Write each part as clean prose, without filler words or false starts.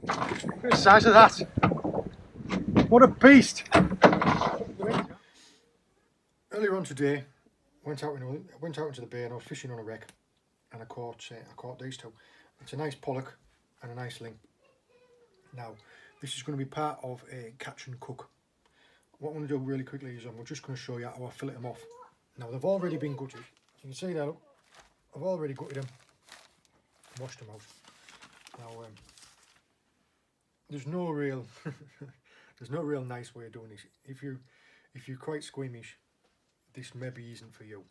Look at the size of that. What a beast. Earlier on today, went out into the bay and I was fishing on a wreck, and I caught these two. It's a nice pollock and a nice ling. Now, this is going to be part of a catch and cook. What I'm going to do really quickly is I'm just going to show you how I fillet them off. Now, they've already been gutted. You can see there, look, I've already gutted them, washed them out. Now, there's no real nice way of doing this. If you're quite squeamish, this maybe isn't for you.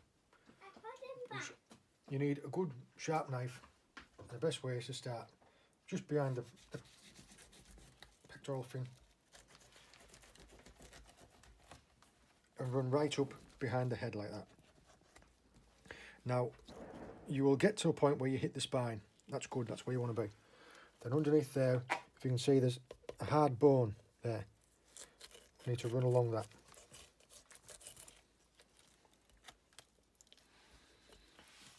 You need a good sharp knife. The best way is to start just behind the pectoral fin and run right up behind the head like that. Now, you will get to a point where you hit the spine. That's good, that's where you want to be. Then underneath there, if you can see, there's a hard bone there. You need to run along that.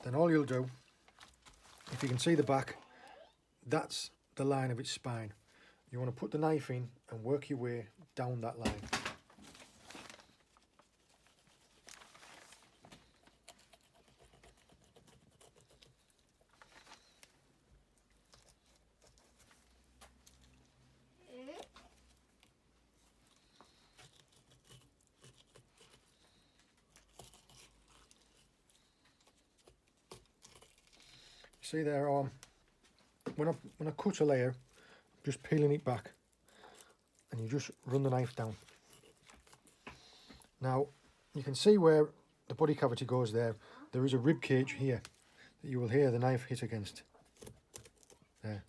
Then all you'll do, if you can see the back, that's the line of its spine. You want to put the knife in and work your way down that line. See there, when I cut a layer, I'm just peeling it back, and you just run the knife down. Now, you can see where the body cavity goes there. There is a rib cage here that you will hear the knife hit against. There,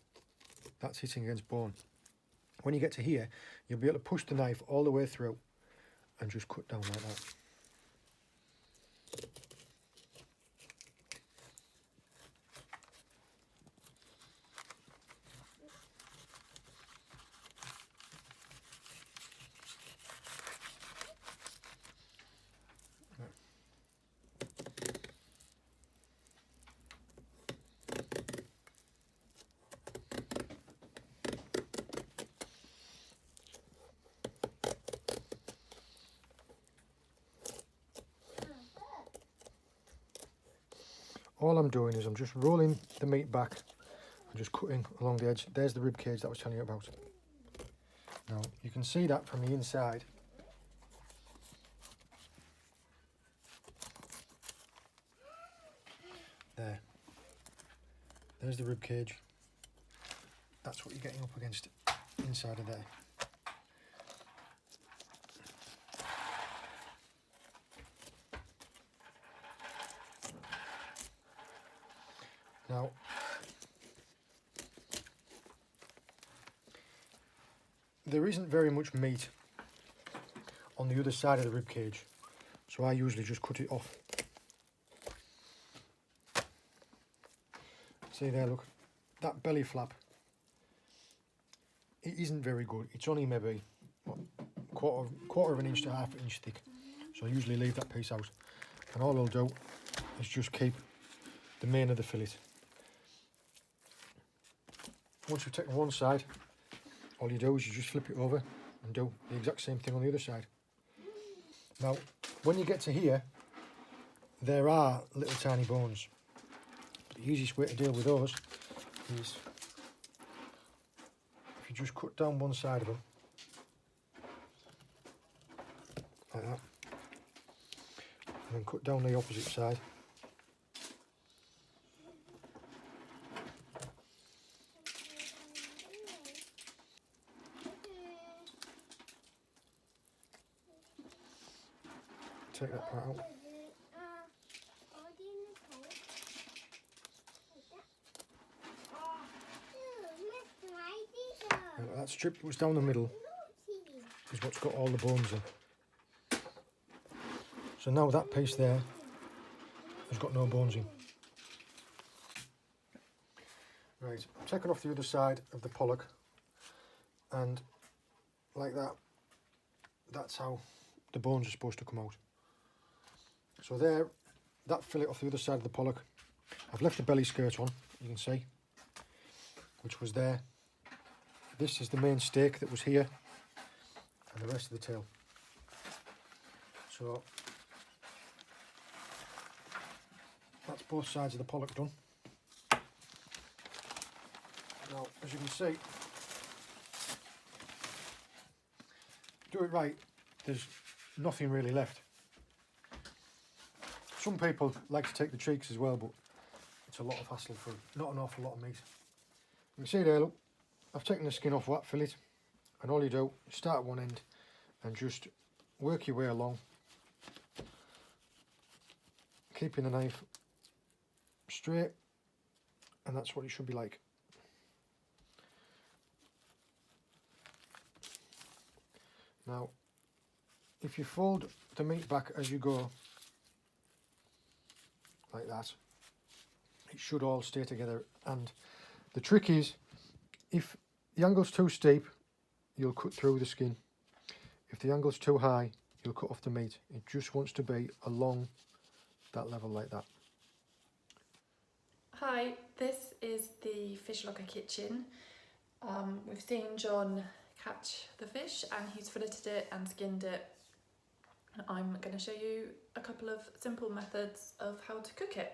that's hitting against bone. When you get to here, you'll be able to push the knife all the way through and just cut down like that. All I'm doing is I'm just rolling the meat back and just cutting along the edge. There's the rib cage that I was telling you about. Now, you can see that from the inside. There. There's the rib cage. That's what you're getting up against inside of there. Now, there isn't very much meat on the other side of the rib cage, so I usually just cut it off. See there, look, that belly flap, it isn't very good. It's only maybe quarter of an inch to half an inch thick, so I usually leave that piece out. And all I'll do is just keep the main of the fillet. Once you've taken one side, all you do is you just flip it over and do the exact same thing on the other side. Now, when you get to here, there are little tiny bones. But the easiest way to deal with those is if you just cut down one side of them, like that, and then cut down the opposite side. Take that part out. Now, that strip that was down the middle is what's got all the bones in. So now that piece there has got no bones in. Right, I'm taking off the other side of the pollock, and like that, that's how the bones are supposed to come out. So there, that fillet off the other side of the pollock. I've left the belly skirt on, you can see, which was there This is the main steak that was here, and the rest of the tail. So that's both sides of the pollock done. Now, as you can see, do it right, there's nothing really left. Some people like to take the cheeks as well, but it's a lot of hassle for not an awful lot of meat. You can see there, look, I've taken the skin off that fillet, and all you do is start at one end and just work your way along, keeping the knife straight, and that's what it should be like. Now, if you fold the meat back as you go, like that, it should all stay together. And the trick is, if the angle's too steep, you'll cut through the skin. If the angle's too high, you'll cut off the meat. It just wants to be along that level like that. Hi, this is the Fish Locker kitchen. We've seen John catch the fish and he's filleted it and skinned it. I'm going to show you a couple of simple methods of how to cook it.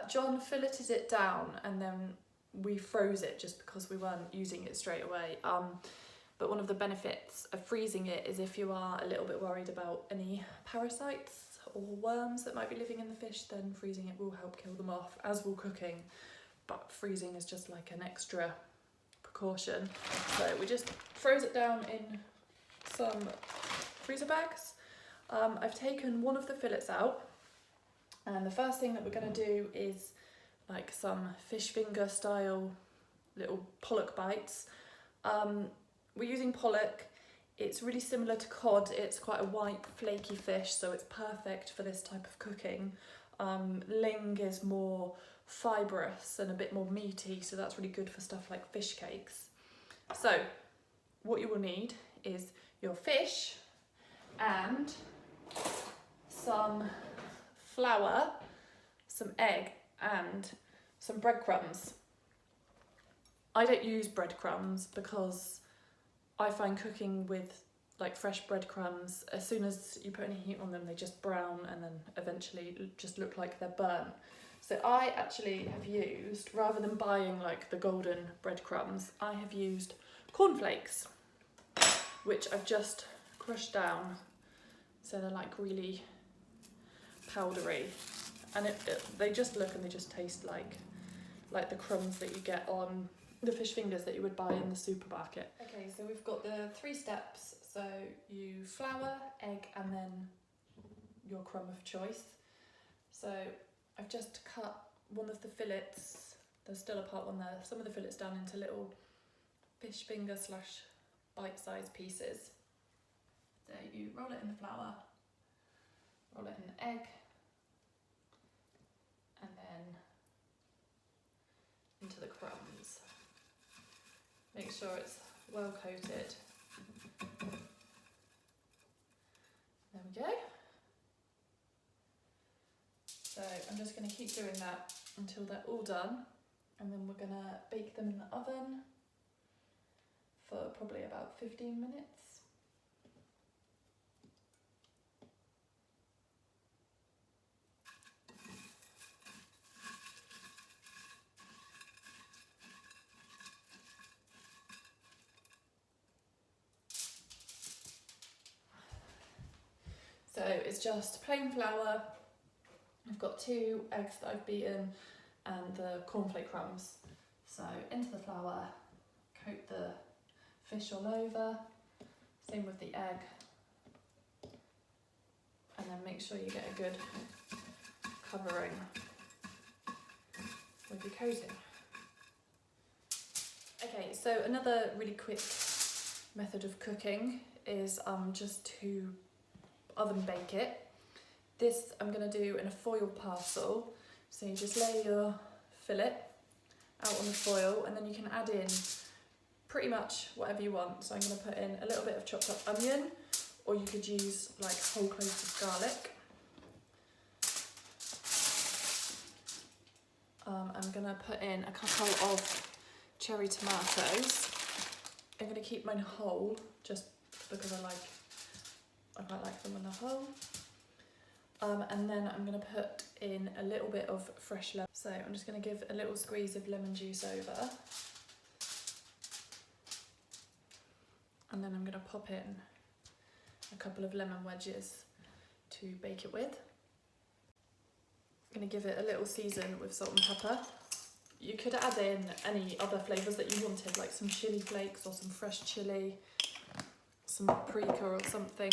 John filleted it down and then we froze it just because we weren't using it straight away. But one of the benefits of freezing it is if you are a little bit worried about any parasites or worms that might be living in the fish, then freezing it will help kill them off, as will cooking. But freezing is just like an extra precaution. So we just froze it down in some freezer bags. I've taken one of the fillets out, and the first thing that we're going to do is like some fish finger style little pollock bites. We're using pollock. It's really similar to cod. It's quite a white flaky fish, so it's perfect for this type of cooking. Ling is more fibrous and a bit more meaty, so that's really good for stuff like fish cakes. So what you will need is your fish and some flour, some egg and some breadcrumbs. I don't use breadcrumbs because I find cooking with like fresh breadcrumbs, as soon as you put any heat on them, they just brown and then eventually just look like they're burnt. So I actually have used, rather than buying like the golden breadcrumbs, I have used cornflakes, which I've just crushed down so they're like really powdery, and they just look and they just taste like the crumbs that you get on the fish fingers that you would buy in the supermarket. Okay, so we've got the 3 steps. So you flour, egg, and then your crumb of choice. So I've just cut one of the fillets, there's still a part one there, some of the fillets down into little fish finger / bite-sized pieces. So you roll it in the flour, roll it in the egg, and then into the crumbs. Make sure it's well coated. There we go. So I'm just going to keep doing that until they're all done, and then we're going to bake them in the oven for probably about 15 minutes. So it's just plain flour. I've got 2 eggs that I've beaten and the cornflake crumbs. So into the flour, coat the fish all over, same with the egg, and then make sure you get a good covering with your coating. Okay, so another really quick method of cooking is just to oven bake it. This I'm going to do in a foil parcel. So you just lay your fillet out on the foil, and then you can add in pretty much whatever you want. So I'm going to put in a little bit of chopped up onion, or you could use like whole cloves of garlic. I'm going to put in a couple of cherry tomatoes. I'm going to keep mine whole just because I quite like them when they're whole. And then I'm going to put in a little bit of fresh lemon. So I'm just going to give a little squeeze of lemon juice over. And then I'm going to pop in a couple of lemon wedges to bake it with. I'm going to give it a little season with salt and pepper. You could add in any other flavours that you wanted, like some chilli flakes or some fresh chilli, some paprika or something.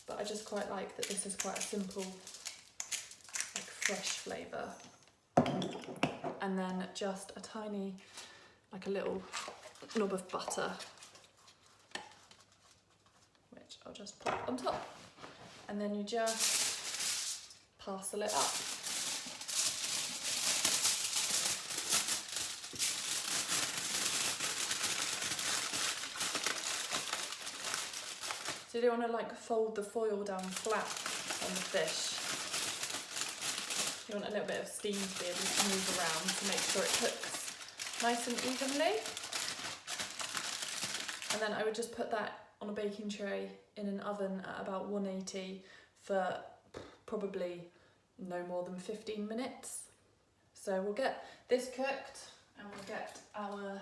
But I just quite like that this is quite a simple, like fresh flavour. And then just a tiny, like a little knob of butter, which I'll just pop on top. And then you just parcel it up. So you don't want to like fold the foil down flat on the fish. You want a little bit of steam to be able to move around to make sure it cooks nice and evenly. And then I would just put that on a baking tray in an oven at about 180 for probably no more than 15 minutes. So we'll get this cooked and we'll get our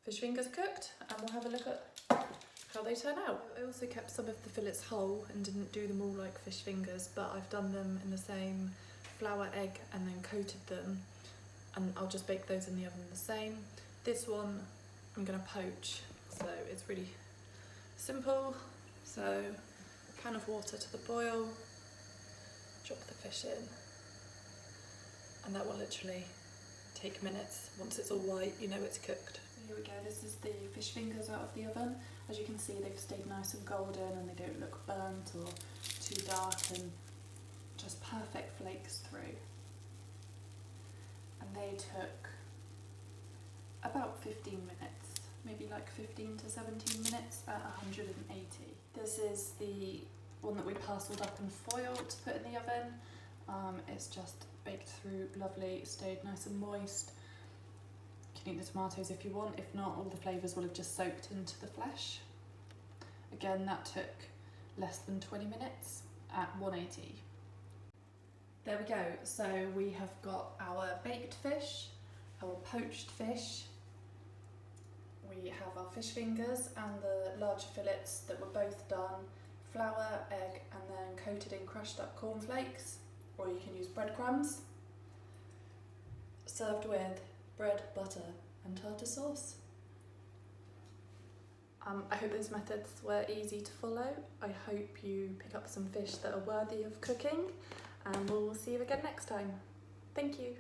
fish fingers cooked and we'll have a look at how they turn out. I also kept some of the fillets whole and didn't do them all like fish fingers, but I've done them in the same flour, egg, and then coated them, and I'll just bake those in the oven the same. This one I'm gonna poach, so it's really simple. So pan of water to the boil, drop the fish in, and that will literally take minutes. Once it's all white, you know it's cooked. So here we go, this is the fish fingers out of the oven. As you can see, they've stayed nice and golden and they don't look burnt or too dark, and just perfect flakes through. And they took about 15 minutes, maybe like 15 to 17 minutes at 180. This is the one that we parcelled up and foiled to put in the oven. It's just baked through lovely, stayed nice and moist. You can eat the tomatoes if you want, if not, all the flavours will have just soaked into the flesh. Again, that took less than 20 minutes at 180. There we go, so we have got our baked fish, our poached fish, we have our fish fingers and the larger fillets that were both done, flour, egg, and then coated in crushed up cornflakes, or you can use breadcrumbs, served with bread, butter and tartar sauce. I hope these methods were easy to follow. I hope you pick up some fish that are worthy of cooking, and we'll see you again next time. Thank you.